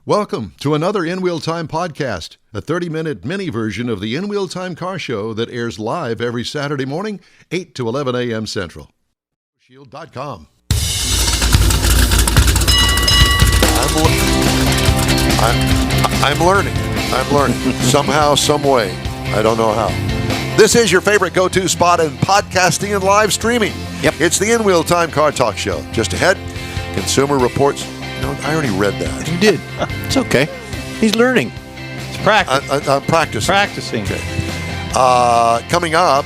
Welcome to another In Wheel Time podcast, a 30-minute mini version of the In Wheel Time car show that airs live every Saturday morning, 8 to 11 a.m. Central. Shield.com. I'm learning. Somehow, some way. I don't know how. This is your favorite go-to spot in podcasting and live streaming. Yep. It's the In Wheel Time Car Talk Show. Just ahead, Consumer Reports. No, I already read that. You did. It's okay. He's learning. It's practice. I'm practicing. Practicing. Okay. Coming up,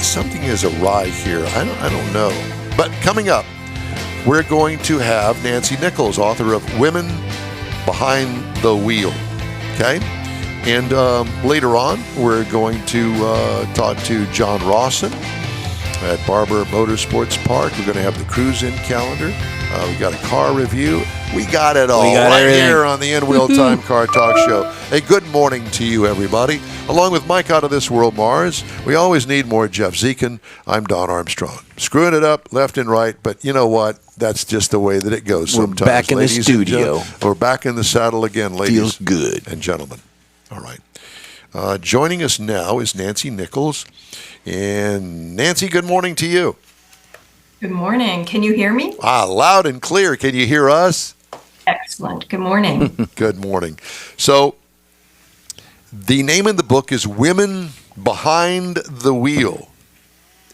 something is awry here. I don't know. But coming up, we're going to have Nancy Nichols, author of Women Behind the Wheel. Okay? And later on, we're going to talk to John Rawson at Barber Motorsports Park. We're going to have the cruise-in calendar. We got a car review. We got it all here on the In Wheel Time Car Talk Show. A good morning to you, everybody. Along with Mike out of this world, Mars, we always need more Jeff Zekin. I'm Don Armstrong. Screwing it up left and right, but you know what? That's just the way that it goes sometimes. We're back in the studio. We're back in the saddle again, ladies Feels good. and gentlemen. All right. Joining us now is Nancy Nichols. And Nancy, good morning to you. Good morning. Can you hear me? Loud and clear. Can you hear us? Excellent. Good morning. Good morning. So, the name of the book is Women Behind the Wheel.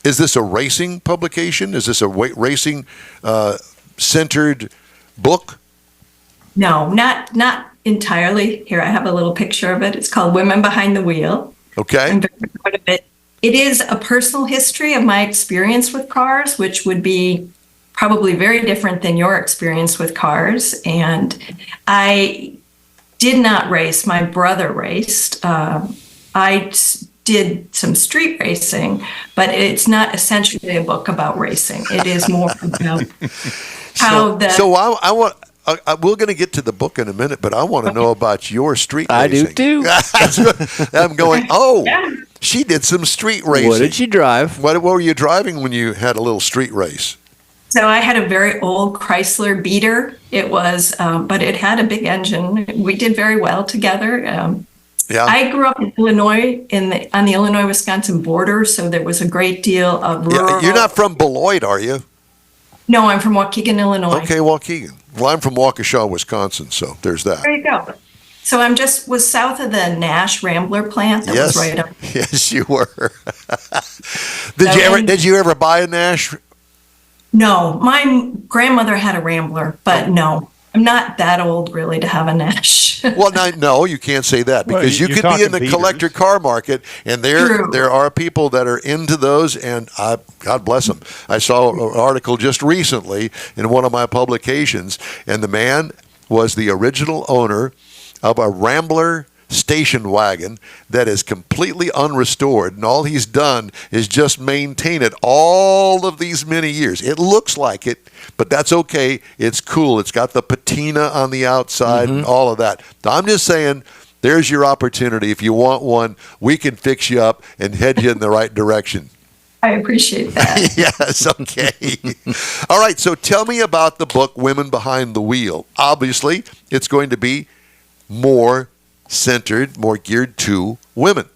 Is this a racing publication? Is this a racing centered book? No, not entirely. Here, I have a little picture of it. It's called Women Behind the Wheel. Okay. I'm very proud of it. It is a personal history of my experience with cars, which would be probably very different than your experience with cars. And I did not race. My brother raced. I did some street racing, but it's not essentially a book about racing. It is more about how I want. We're going to get to the book in a minute, but I want to know about your street racing. I do too. I'm going, she did some street racing. What did she drive? What were you driving when you had a little street race? So I had a very old Chrysler Beater. It was, but it had a big engine. We did very well together. I grew up in Illinois, on the Illinois-Wisconsin border, so there was a great deal of rural. You're not from Beloit, are you? No, I'm from Waukegan, Illinois. Okay, Waukegan. Well, I'm from Waukesha, Wisconsin, so there's that. There you go. So was south of the Nash Rambler plant. That was right up. Yes, you were. Did you ever buy a Nash? No, my grandmother had a Rambler, but no. I'm not that old, really, to have a Nash. Well, no, you can't say that because you could be in the collector car market, and there are people that are into those, and God bless them. I saw an article just recently in one of my publications, and the man was the original owner of a Rambler station wagon that is completely unrestored, and all he's done is just maintain it all of these many years. It looks like it, but that's okay. It's cool. It's got the patina on the outside and all of that. I'm just saying, there's your opportunity. If you want one, we can fix you up and head you in the right direction. I appreciate that. Yes, okay. All right, so tell me about the book, Women Behind the Wheel. Obviously, it's going to be more centered, more geared to women.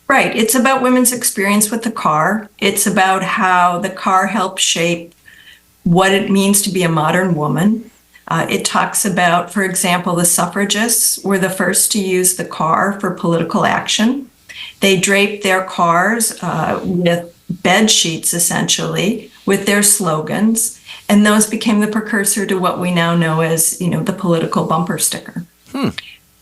Right. It's about women's experience with the car. It's about how the car helps shape what it means to be a modern woman. It talks about, for example, the suffragists were the first to use the car for political action. They draped their cars with bed sheets, essentially, with their slogans, and those became the precursor to what we now know as, the political bumper sticker.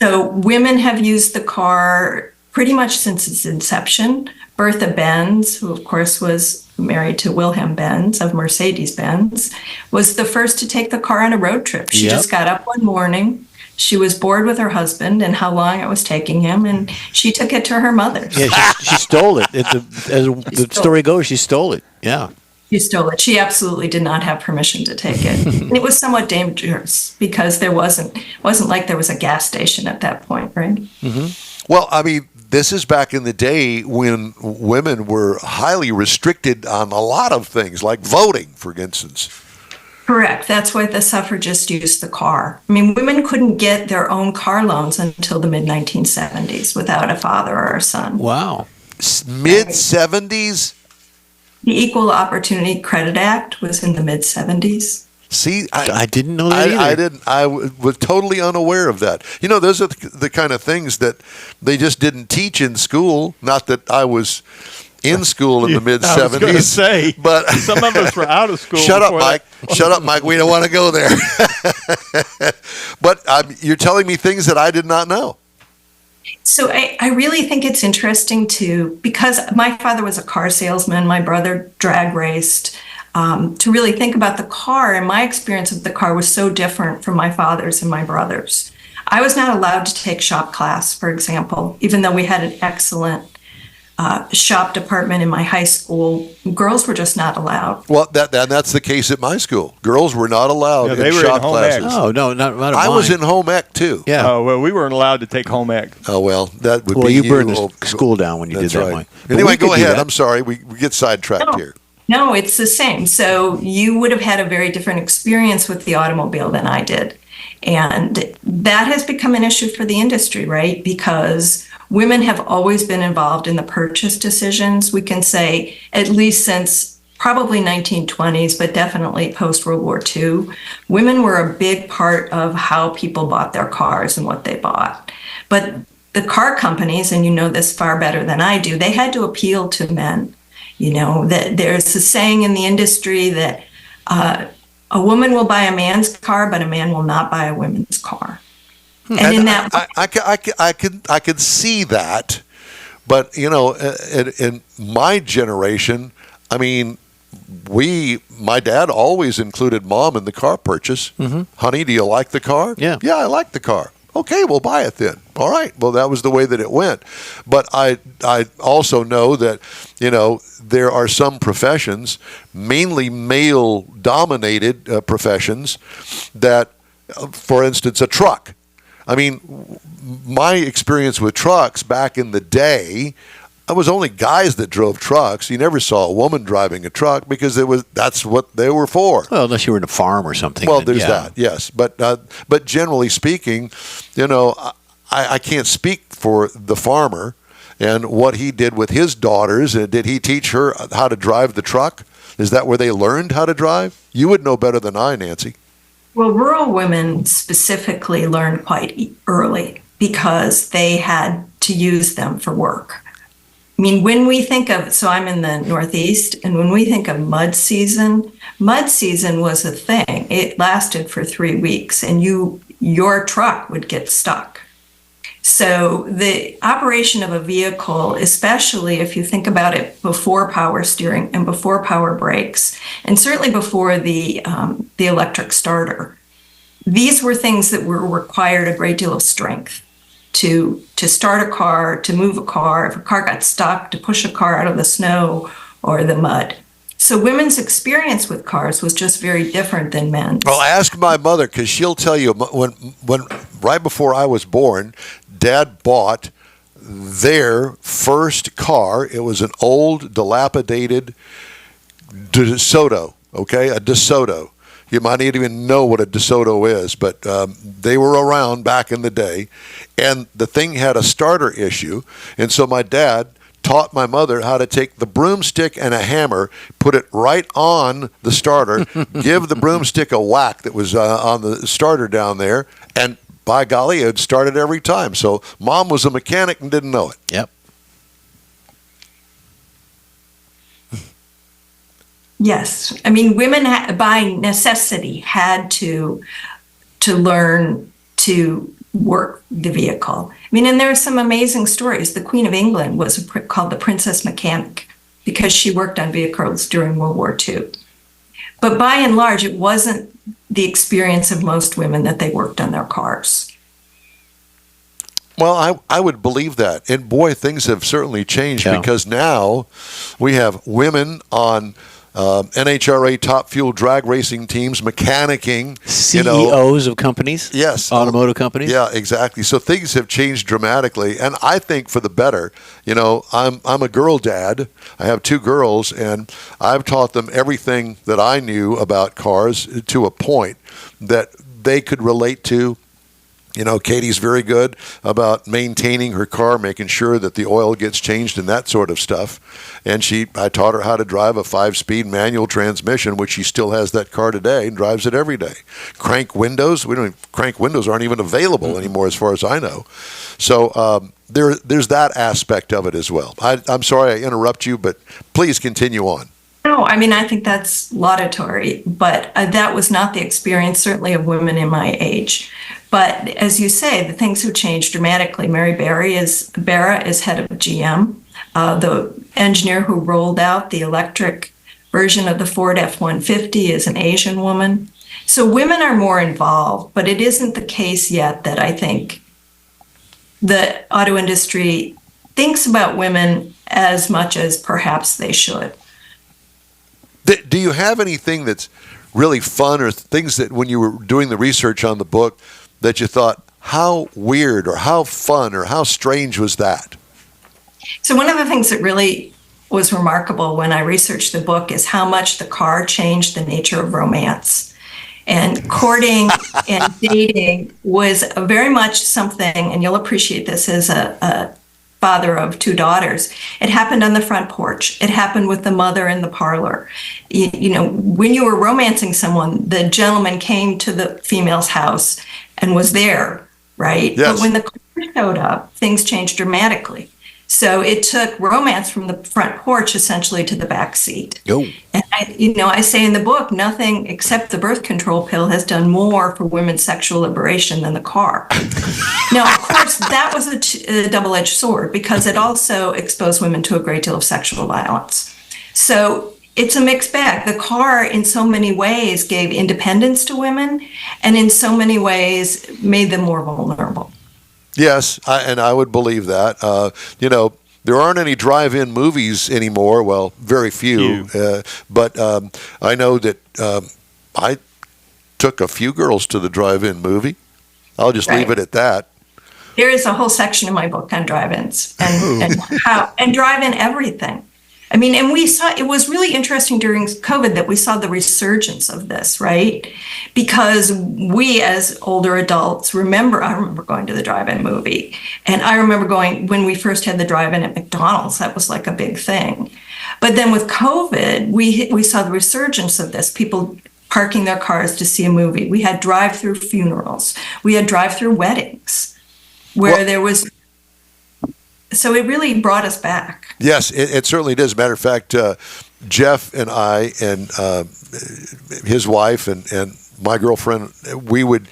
So women have used the car pretty much since its inception. Bertha Benz, who of course was married to Wilhelm Benz of Mercedes-Benz, was the first to take the car on a road trip. She just got up one morning. She was bored with her husband and how long it was taking him, and she took it to her mother. Yeah, she stole it. As the story goes, she stole it. Yeah. She stole it. She absolutely did not have permission to take it. And it was somewhat dangerous because there wasn't like there was a gas station at that point, right? Mm-hmm. Well, I mean, this is back in the day when women were highly restricted on a lot of things, like voting, for instance. Correct. That's why the suffragists used the car. I mean, women couldn't get their own car loans until the mid 1970s without a father or a son. Wow. Mid-70s? The Equal Opportunity Credit Act was in the mid 70s. See, I didn't know that either. I didn't. Was totally unaware of that. You know, those are the kind of things that they just didn't teach in school. Not that I was in school in the mid 70s. I was going to say, but some of us were out of school. Shut up, Mike. Shut up, Mike. We don't want to go there. But you're telling me things that I did not know. So I really think it's interesting because my father was a car salesman, my brother drag raced, to really think about the car. And my experience of the car was so different from my father's and my brother's. I was not allowed to take shop class, for example, even though we had an excellent shop department in my high school. Girls were just not allowed. Well, that's the case at my school. Girls were not allowed they in were shop in home classes. ec. Oh, no, not I mine. was in home ec too. Yeah. Oh, well, we weren't allowed to take home ec. Oh, well, that would Well, be you burned the Oh, school down when you did that's that, right. Mike. But Anyway, we could go do ahead. that. I'm sorry. We get sidetracked here. No, it's the same. So you would have had a very different experience with the automobile than I did. And that has become an issue for the industry, right? Because women have always been involved in the purchase decisions. We can say at least since probably 1920s, but definitely post World War II, women were a big part of how people bought their cars and what they bought. But the car companies, and you know this far better than I do, they had to appeal to men. You know, that there's a saying in the industry that a woman will buy a man's car, but a man will not buy a woman's car. And in that, I could see that, but you know, in my generation, I mean, my dad always included mom in the car purchase. Mm-hmm. Honey, do you like the car? Yeah, I like the car. Okay, we'll buy it then. All right. Well, that was the way that it went. But I also know that, you know, there are some professions, mainly male-dominated professions, that, for instance, a truck. I mean, my experience with trucks back in the day, it was only guys that drove trucks. You never saw a woman driving a truck because that's what they were for. Well, unless you were in a farm or something. Well, there's that, yes. But generally speaking, you know, I can't speak for the farmer and what he did with his daughters. Did he teach her how to drive the truck? Is that where they learned how to drive? You would know better than I, Nancy. well, rural women specifically learned quite early because they had to use them for work. I mean, when we think of, so I'm in the Northeast, and when we think of mud season was a thing. It lasted for 3 weeks, and your truck would get stuck. So the operation of a vehicle, especially if you think about it before power steering and before power brakes, and certainly before the electric starter, these were things that required a great deal of strength. To start a car, to move a car, if a car got stuck, to push a car out of the snow or the mud. So women's experience with cars was just very different than men's. Well, ask my mother, because she'll tell you when right before I was born, Dad bought their first car. It was an old, dilapidated DeSoto, okay, a DeSoto. You might not even know what a DeSoto is, but they were around back in the day. And the thing had a starter issue. And so my dad taught my mother how to take the broomstick and a hammer, put it right on the starter, give the broomstick a whack that was on the starter down there, and by golly, it started every time. So Mom was a mechanic and didn't know it. Yep. Yes. I mean, women by necessity had to learn to work the vehicle. I mean, and there are some amazing stories. The Queen of England was called the Princess Mechanic because she worked on vehicles during World War II. But by and large, it wasn't the experience of most women that they worked on their cars. Well, I would believe that. And boy, things have certainly changed because now we have women on NHRA top fuel drag racing teams, mechanicking, CEOs of companies. Yes. Automotive companies. Yeah, exactly. So things have changed dramatically, and I think for the better. I'm a girl dad. I have 2 girls, and I've taught them everything that I knew about cars to a point that they could relate to. Katie's very good about maintaining her car, making sure that the oil gets changed and that sort of stuff. And I taught her how to drive a 5-speed manual transmission, which she still has that car today and drives it every day. Crank windows aren't even available anymore as far as I know. So there's that aspect of it as well. I'm sorry I interrupt you, but please continue on. No, I mean, I think that's laudatory, but that was not the experience, certainly, of women in my age. But as you say, the things have changed dramatically. Mary Barra is head of GM. The engineer who rolled out the electric version of the Ford F-150 is an Asian woman. So women are more involved, but it isn't the case yet that I think the auto industry thinks about women as much as perhaps they should. Do you have anything that's really fun, or things that when you were doing the research on the book that you thought, how weird or how fun or how strange was that? So one of the things that really was remarkable when I researched the book is how much the car changed the nature of romance. And courting and dating was very much something, and you'll appreciate this as a father of 2 daughters. It happened on the front porch. It happened with the mother in the parlor. When you were romancing someone, the gentleman came to the female's house and was there, right? Yes. But when the car showed up, things changed dramatically. So it took romance from the front porch essentially to the back seat. Oh. And I say in the book, nothing except the birth control pill has done more for women's sexual liberation than the car. Now, of course, that was a double-edged sword because it also exposed women to a great deal of sexual violence. So it's a mixed bag. The car, in so many ways, gave independence to women, and in so many ways, made them more vulnerable. Yes, I would believe that. There aren't any drive-in movies anymore. Well, very few. But I know that I took a few girls to the drive-in movie. I'll just leave it at that. There is a whole section in my book on drive-ins and drive-in everything. I mean, and we saw, it was really interesting during COVID that we saw the resurgence of this, right? Because we as older adults I remember going to the drive-in movie. And I remember going, when we first had the drive-in at McDonald's, that was like a big thing. But then with COVID, we saw the resurgence of this, people parking their cars to see a movie. We had drive-through funerals. We had drive-through weddings where there was... So it really brought us back. Yes, it certainly does. Matter of fact, Jeff and I and his wife and my girlfriend, we would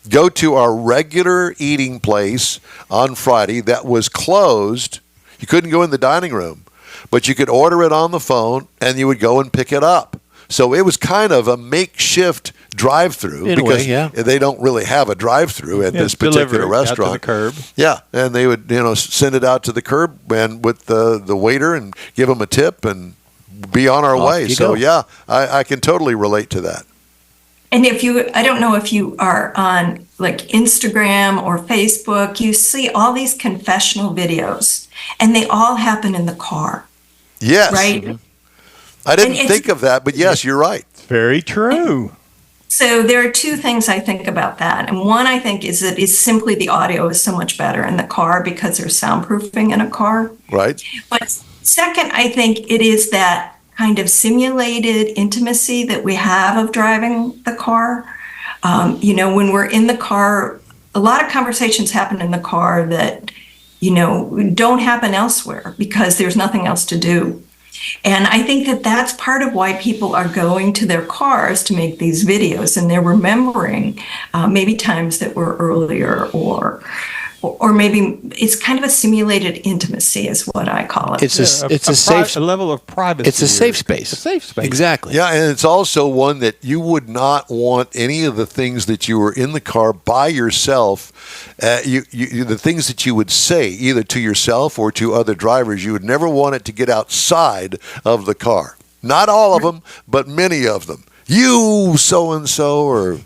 go to our regular eating place on Friday that was closed. You couldn't go in the dining room, but you could order it on the phone and you would go and pick it up. So it was kind of a makeshift drive-through because they don't really have a drive-through at this particular restaurant. Out to the curb. Yeah, and they would send it out to the curb and with the waiter and give them a tip and be on our way. So yeah, I can totally relate to that. And I don't know if you are on like Instagram or Facebook, you see all these confessional videos and they all happen in the car. Yes. Right? Mm-hmm. I didn't think of that, but yes, you're right. Very true. So there are 2 things I think about that. And one I think is that it's simply the audio is so much better in the car because there's soundproofing in a car. Right. But second, I think it is that kind of simulated intimacy that we have of driving the car. When we're in the car, a lot of conversations happen in the car that, don't happen elsewhere because there's nothing else to do. And I think that that's part of why people are going to their cars to make these videos, and they're remembering maybe times that were earlier, or maybe it's kind of a simulated intimacy is what I call it. It's a safe level of privacy. It's a safe space. A safe space. Exactly. Yeah, and it's also one that you would not want any of the things that you were in the car by yourself. The things that you would say either to yourself or to other drivers, you would never want it to get outside of the car. Not all of them, but many of them. You so-and-so, or...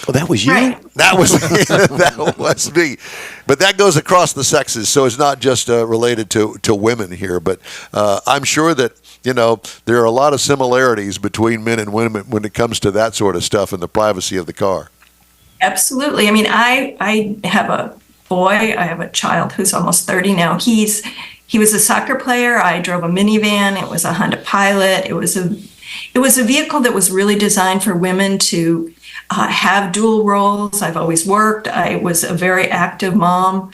Oh, that was you? Right. That was that was me. But that goes across the sexes, so it's not just related to women here. But I'm sure that, there are a lot of similarities between men and women when it comes to that sort of stuff and the privacy of the car. Absolutely. I mean, I have a boy. I have a child who's almost 30 now. He was a soccer player. I drove a minivan. It was a Honda Pilot. It was a vehicle that was really designed for women to have dual roles. I've always worked. I was a very active mom,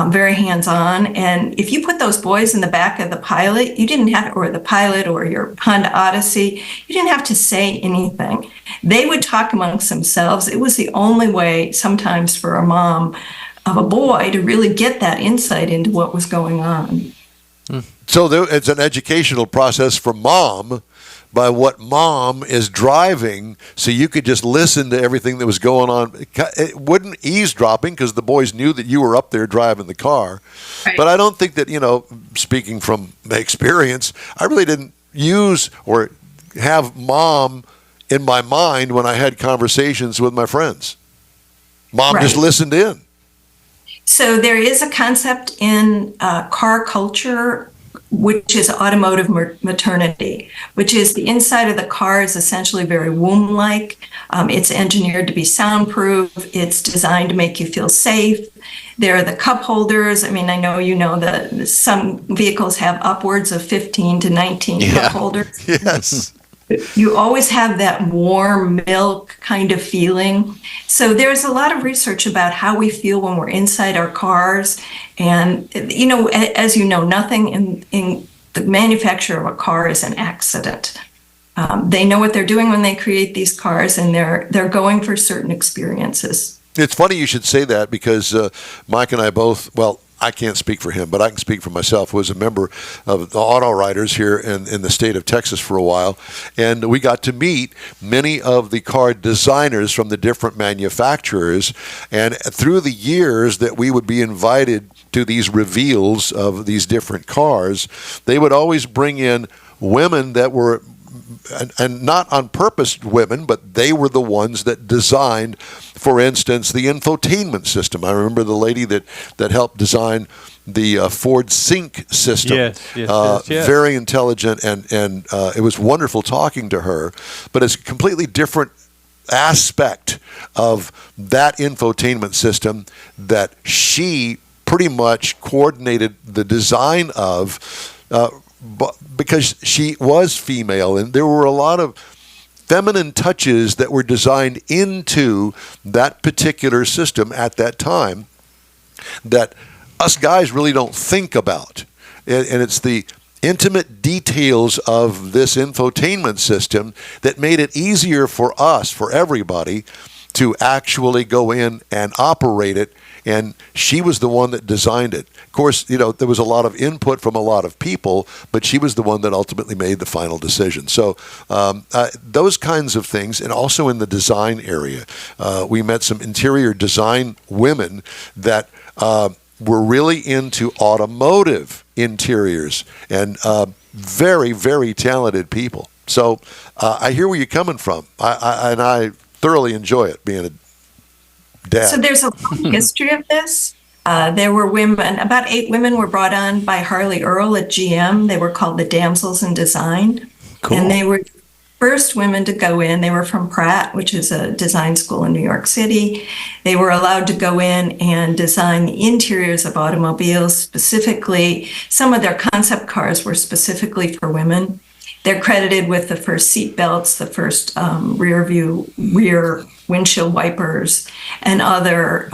very hands-on. And if you put those boys in the back of the Pilot, you didn't have, or the Pilot or your Honda Odyssey, you didn't have to say anything. They would talk amongst themselves. It was the only way sometimes for a mom of a boy to really get that insight into what was going on. So it's an educational process for mom by what mom is driving, so you could just listen to everything that was going on. It wouldn't eavesdropping because the boys knew that you were up there driving the car. Right. But I don't think that, speaking from experience, I really didn't use or have mom in my mind when I had conversations with my friends. Mom Right. just listened in. So there is a concept in car culture, which is automotive maternity, which is the inside of the car is essentially very womb-like. It's engineered to be soundproof. It's designed to make you feel safe. There are the cup holders. I mean, I know that some vehicles have upwards of 15 to 19 cup holders. Yes. You always have that warm milk kind of feeling. So there's a lot of research about how we feel when we're inside our cars. And, as you know, nothing in the manufacture of a car is an accident. They know what they're doing when they create these cars, and they're going for certain experiences. It's funny you should say that because Mike and I both, well, I can't speak for him, but I can speak for myself, was a member of the auto writers here in the state of Texas for a while. And we got to meet many of the car designers from the different manufacturers. And through the years that we would be invited to these reveals of these different cars, they would always bring in women that were, and not on purpose women, but they were the ones that designed, for instance, the infotainment system. I remember the lady that helped design the Ford Sync system. Yes. Very intelligent, and it was wonderful talking to her. But it's a completely different aspect of that infotainment system that she pretty much coordinated the design of, because she was female, and there were a lot of feminine touches that were designed into that particular system at that time that us guys really don't think about. And it's the intimate details of this infotainment system that made it easier for us, for everybody, to actually go in and operate it. And she was the one that designed it. Of course, there was a lot of input from a lot of people, but she was the one that ultimately made the final decision. So those kinds of things, and also in the design area, we met some interior design women that were really into automotive interiors, and very, very talented people. So I hear where you're coming from, and I thoroughly enjoy it, being a dad. So there's a long history of this. There were women, about 8 women were brought on by Harley Earl at GM. They were called the Damsels in Design. Cool. And they were the first women to go in. They were from Pratt, which is a design school in New York City. They were allowed to go in and design the interiors of automobiles. Specifically, some of their concept cars were specifically for women. They're credited with the first seat belts, the first rear windshield wipers, and other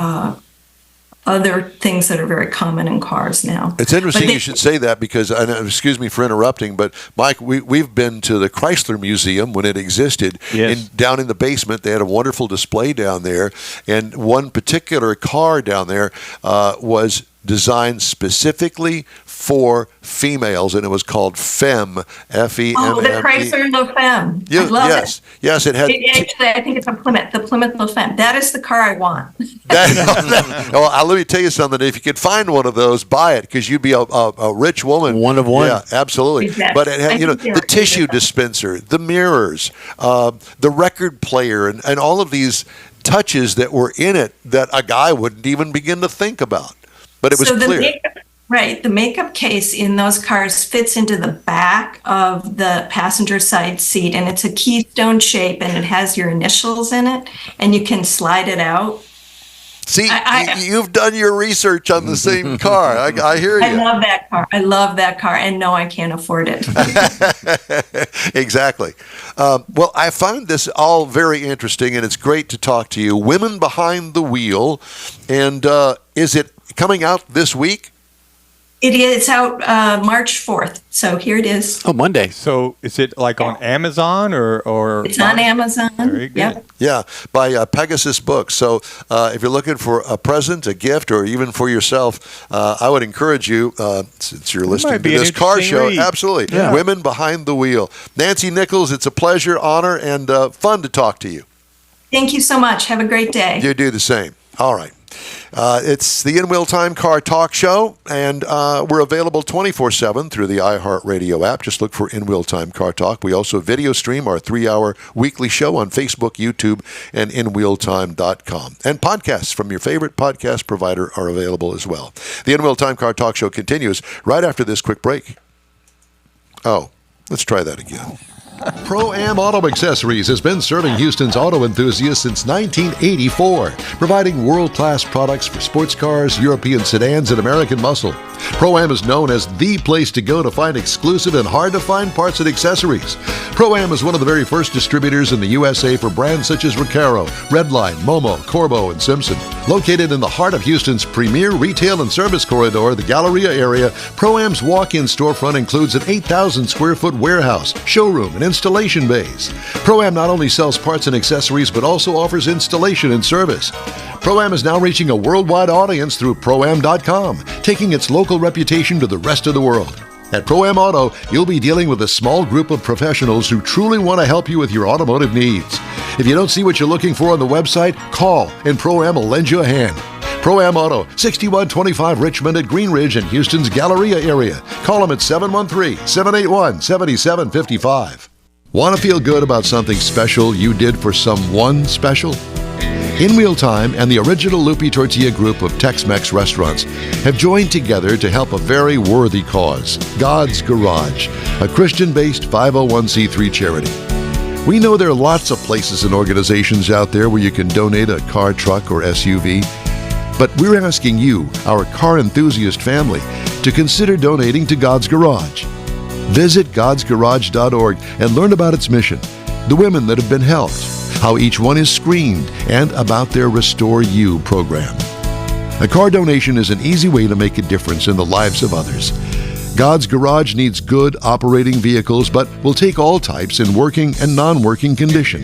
things that are very common in cars now. It's interesting you should say that because, excuse me for interrupting, but Mike, we've been to the Chrysler Museum when it existed. Yes. Down in the basement, they had a wonderful display down there, and one particular car down there was designed specifically for females, and it was called Femme, F-E-M-M-E. Oh, the Chrysler La Femme. I love it. Yes, it had. Actually, I think it's a Plymouth, the Plymouth La Femme. That is the car I want. Well, let me tell you something. If you could find one of those, buy it, because you'd be a rich woman. One of one. Yeah, absolutely. Exactly. But it had, the tissue dispenser, the mirrors, the record player, and all of these touches that were in it that a guy wouldn't even begin to think about. But it was clear. The makeup case in those cars fits into the back of the passenger side seat, and it's a keystone shape, and it has your initials in it, and you can slide it out. See, you've done your research on the same car. I hear you. I love that car. And no, I can't afford it. Exactly. Well, I find this all very interesting, and it's great to talk to you. Women Behind the Wheel. And is it coming out this week? It is. It's out March 4th. So here it is. Oh, Monday. So is it like on Amazon or? It's on Amazon. Very good. Yep. Yeah, by Pegasus Books. So if you're looking for a present, a gift, or even for yourself, I would encourage you, since you're listening to this car show, read. absolutely. Yeah. Women Behind the Wheel. Nancy Nichols, it's a pleasure, honor, and fun to talk to you. Thank you so much. Have a great day. You do the same. All right. It's the In Wheel Time Car Talk Show, and we're available 24/7 through the iHeartRadio app. Just look for In Wheel Time Car Talk. We also video stream our 3-hour weekly show on Facebook, YouTube, and InWheelTime.com. And podcasts from your favorite podcast provider are available as well. The In Wheel Time Car Talk Show continues right after this quick break. Oh, let's try that again. Pro-Am Auto Accessories has been serving Houston's auto enthusiasts since 1984, providing world-class products for sports cars, European sedans, and American muscle. Pro-Am is known as the place to go to find exclusive and hard-to-find parts and accessories. Pro-Am is one of the very first distributors in the USA for brands such as Recaro, Redline, Momo, Corbo, and Simpson. Located in the heart of Houston's premier retail and service corridor, the Galleria area, Pro-Am's walk-in storefront includes an 8,000-square-foot warehouse, showroom, and installation bays. Pro-Am not only sells parts and accessories, but also offers installation and service. Pro-Am is now reaching a worldwide audience through Pro-Am.com, taking its local reputation to the rest of the world. At Pro-Am Auto, you'll be dealing with a small group of professionals who truly want to help you with your automotive needs. If you don't see what you're looking for on the website, call and Pro-Am will lend you a hand. Pro-Am Auto, 6125 Richmond at Green Ridge in Houston's Galleria area. Call them at 713-781-7755. Want to feel good about something special you did for someone special? In Wheel Time and the original Lupi Tortilla group of Tex-Mex restaurants have joined together to help a very worthy cause, God's Garage, a Christian-based 501c3 charity. We know there are lots of places and organizations out there where you can donate a car, truck, or SUV, but we're asking you, our car enthusiast family, to consider donating to God's Garage. Visit godsgarage.org and learn about its mission, the women that have been helped, how each one is screened, and about their Restore You program. A car donation is an easy way to make a difference in the lives of others. God's Garage needs good operating vehicles, but will take all types in working and non-working condition.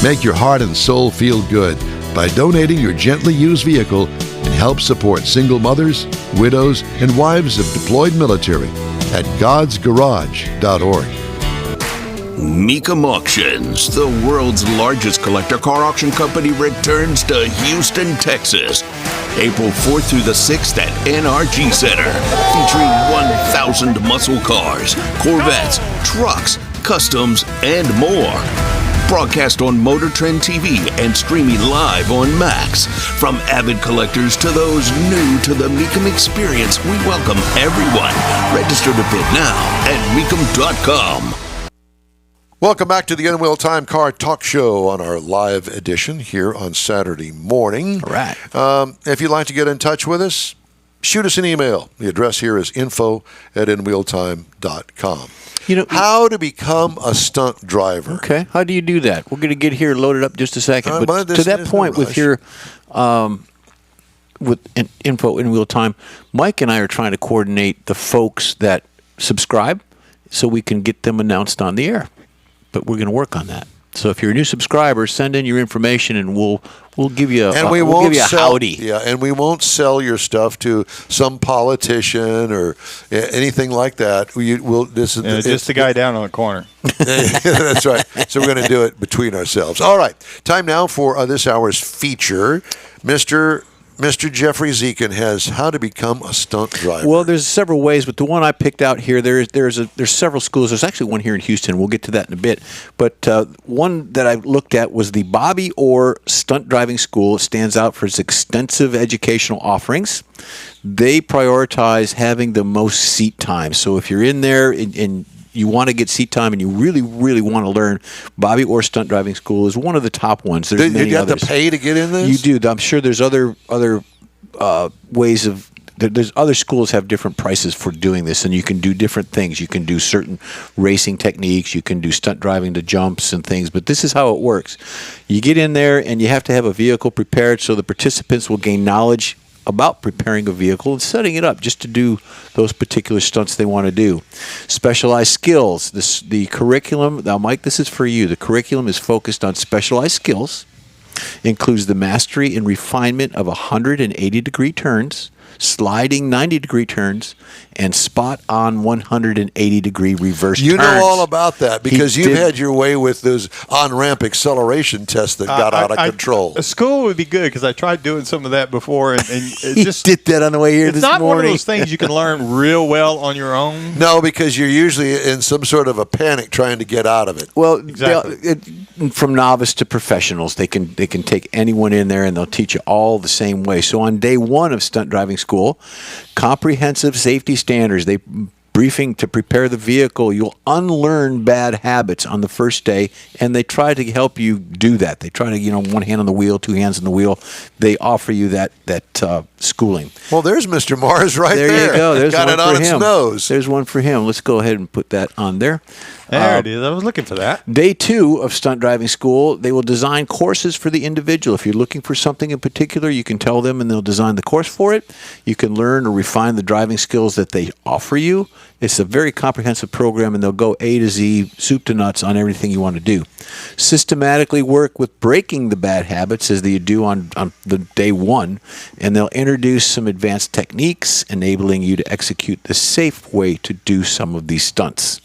Make your heart and soul feel good by donating your gently used vehicle and help support single mothers, widows, and wives of deployed military at godsgarage.org. Mecum Auctions, the world's largest collector car auction company, returns to Houston, Texas, April 4th through the 6th at NRG Center, featuring 1,000 muscle cars, Corvettes, trucks, customs, and more. Broadcast on Motor Trend TV and streaming live on Max. From avid collectors to those new to the Mecum experience, we welcome everyone. Register to bid now at Mecum.com. Welcome back to the In Wheel Time Car Talk Show on our live edition here on Saturday morning. All right. If you'd like to get in touch with us, shoot us an email. The address here is info@inwheeltime.com. How to become a stunt driver. Okay. How do you do that? We're going to get here loaded up just a second. But to that point, with your with info in Wheel Time, Mike and I are trying to coordinate the folks that subscribe so we can get them announced on the air. But we're going to work on that. So if you're a new subscriber, send in your information, and we'll give you we'll give you a sell, howdy. Yeah, and we won't sell your stuff to some politician or anything like that. Just the guy down on the corner. That's right. So we're going to do it between ourselves. All right. Time now for this hour's feature. Mr. Jeffrey Zekin has How to Become a Stunt Driver. Well, there's several ways, but the one I picked out here, there's several schools. There's actually one here in Houston. We'll get to that in a bit. But one that I looked at was the Bobby Orr Stunt Driving School. It stands out for its extensive educational offerings. They prioritize having the most seat time. So if you're in there and you want to get seat time and you really, really want to learn, Bobby Orr Stunt Driving School is one of the top ones. There's many you have others. to pay to get in this? You do. I'm sure there's other ways of. There's other schools have different prices for doing this, and you can do different things. You can do certain racing techniques. You can do stunt driving to jumps and things. But this is how it works. You get in there, and you have to have a vehicle prepared so the participants will gain knowledge about preparing a vehicle and setting it up just to do those particular stunts they want to do. Specialized skills. The curriculum, now Mike, this is for you. The curriculum is focused on specialized skills, includes the mastery and refinement of 180-degree turns, sliding 90-degree turns, and spot-on 180-degree reverse turns. You know all about that because He you've did. had your way with those on-ramp acceleration tests that got out of control. A school would be good because I tried doing some of that before, and it He just did that on the way here it's this not morning. one of those things you can learn real well on your own. No, because you're usually in some sort of a panic trying to get out of it. Well, Exactly. from novice to professionals, they can take anyone in there and they'll teach you all the same way. So on day one of stunt driving school, comprehensive safety standards. They briefing to prepare the vehicle. You'll unlearn bad habits on the first day, and they try to help you do that. They try to, one hand on the wheel, two hands on the wheel. They offer you that schooling. Well, there's Mr. Mars right there. There you go. There's got one it on for its him. nose. There's one for him. Let's go ahead and put that on there. There it is. I was looking for that. Day 2 of stunt driving school, they will design courses for the individual. If you're looking for something in particular, you can tell them and they'll design the course for it. You can learn or refine the driving skills that they offer you. It's a very comprehensive program, and they'll go A to Z, soup to nuts on everything you want to do. Systematically work with breaking the bad habits as they do on the day 1, and they'll introduce some advanced techniques, enabling you to execute the safe way to do some of these stunts.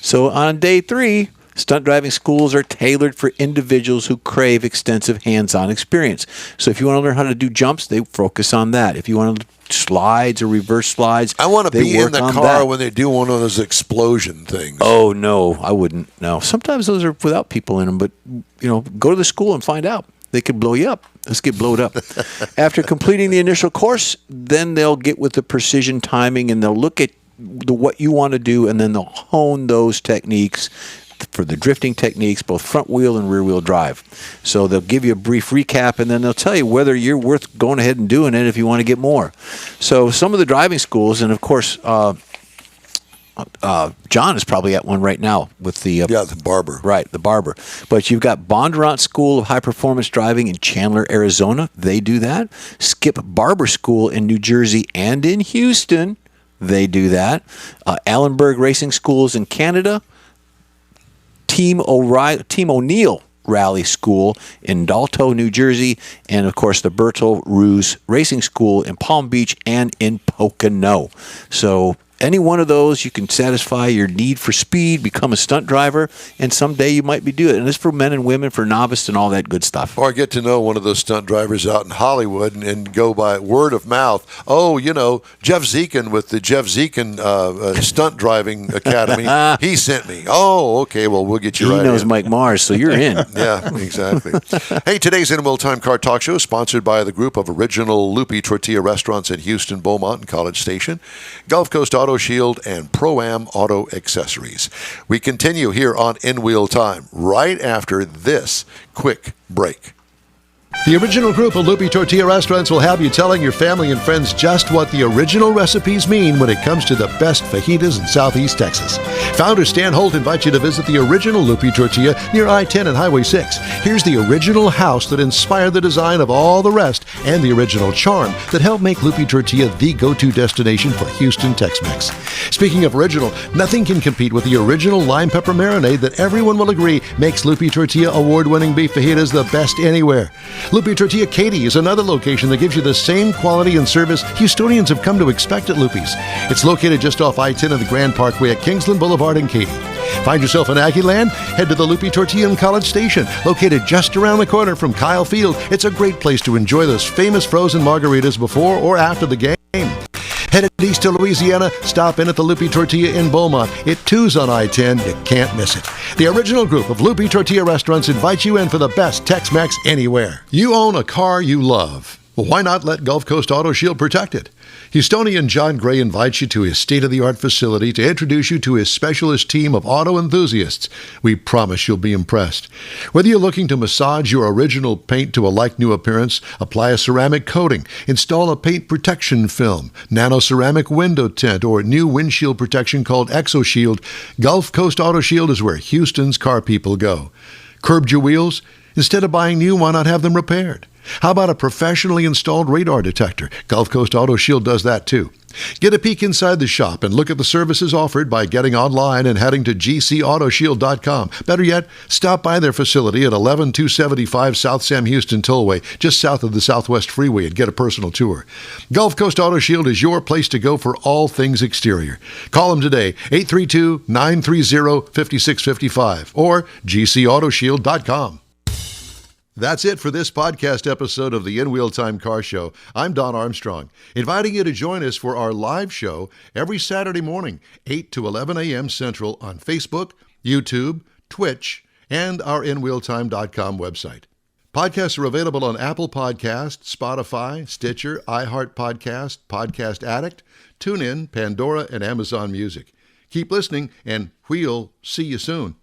So on day 3, stunt driving schools are tailored for individuals who crave extensive hands-on experience. So if you want to learn how to do jumps, they focus on that. If you want to slides or reverse slides, I want to they be work in the on car that. when they do one of those explosion things. Oh, no, I wouldn't. No. Sometimes those are without people in them, but, go to the school and find out. They could blow you up. Let's get blowed up. After completing the initial course, then they'll get with the precision timing, and they'll look at what you want to do, and then they'll hone those techniques for the drifting techniques, both front wheel and rear wheel drive. So they'll give you a brief recap, and then they'll tell you whether you're worth going ahead and doing it if you want to get more. So some of the driving schools, and of course, John is probably at one right now with the the barber. Right, the barber. But you've got Bondurant School of High Performance Driving in Chandler, Arizona. They do that. Skip Barber School in New Jersey and in Houston. They do that. Allenberg Racing Schools in Canada. Team O'Neill Rally School in Dalto, New Jersey, and of course the Bertha Benz Racing School in Palm Beach and in Pocono. So any one of those, you can satisfy your need for speed, become a stunt driver, and someday you might be doing it. And it's for men and women, for novice, and all that good stuff. Or get to know one of those stunt drivers out in Hollywood and go by word of mouth. Oh, Jeff Zekin with the Jeff Zekin Stunt Driving Academy. He sent me. Oh, okay. Well, we'll get you right He knows in. Mike Mars, so you're in. Yeah, exactly. Hey, today's In Will Time Car Talk Show is sponsored by the group of original Loopy Tortilla restaurants in Houston, Beaumont, and College Station, Gulf Coast Auto Shield, and Pro-Am Auto Accessories. We continue here on In Wheel Time right after this quick break. The original group of Loopy Tortilla restaurants will have you telling your family and friends just what the original recipes mean when it comes to the best fajitas in Southeast Texas. Founder Stan Holt invites you to visit the original Loopy Tortilla near I-10 and Highway 6. Here's the original house that inspired the design of all the rest and the original charm that helped make Loopy Tortilla the go-to destination for Houston Tex-Mex. Speaking of original, nothing can compete with the original lime pepper marinade that everyone will agree makes Loopy Tortilla award-winning beef fajitas the best anywhere. Loopy Tortilla Katy is another location that gives you the same quality and service Houstonians have come to expect at Loopy's. It's located just off I-10 and the Grand Parkway at Kingsland Boulevard in Katy. Find yourself in Aggieland? Head to the Loopy Tortilla in College Station, located just around the corner from Kyle Field. It's a great place to enjoy those famous frozen margaritas before or after the game. Headed east to Louisiana, stop in at the Loopy Tortilla in Beaumont. It too's on I-10. You can't miss it. The original group of Loopy Tortilla restaurants invites you in for the best Tex-Mex anywhere. You own a car you love. Well, why not let Gulf Coast Auto Shield protect it? Houstonian John Gray invites you to his state-of-the-art facility to introduce you to his specialist team of auto enthusiasts. We promise you'll be impressed. Whether you're looking to massage your original paint to a like-new appearance, apply a ceramic coating, install a paint protection film, nano-ceramic window tint, or new windshield protection called ExoShield, Gulf Coast Auto Shield is where Houston's car people go. Curbed your wheels? Instead of buying new, why not have them repaired? How about a professionally installed radar detector? Gulf Coast Auto Shield does that too. Get a peek inside the shop and look at the services offered by getting online and heading to gcautoshield.com. Better yet, stop by their facility at 11275 South Sam Houston Tollway, just south of the Southwest Freeway, and get a personal tour. Gulf Coast Auto Shield is your place to go for all things exterior. Call them today, 832-930-5655 or gcautoshield.com. That's it for this podcast episode of the In Wheel Time Car Show. I'm Don Armstrong, inviting you to join us for our live show every Saturday morning, 8 to 11 a.m. Central on Facebook, YouTube, Twitch, and our InWheelTime.com website. Podcasts are available on Apple Podcasts, Spotify, Stitcher, iHeart Podcast, Podcast Addict, TuneIn, Pandora, and Amazon Music. Keep listening, and we'll see you soon.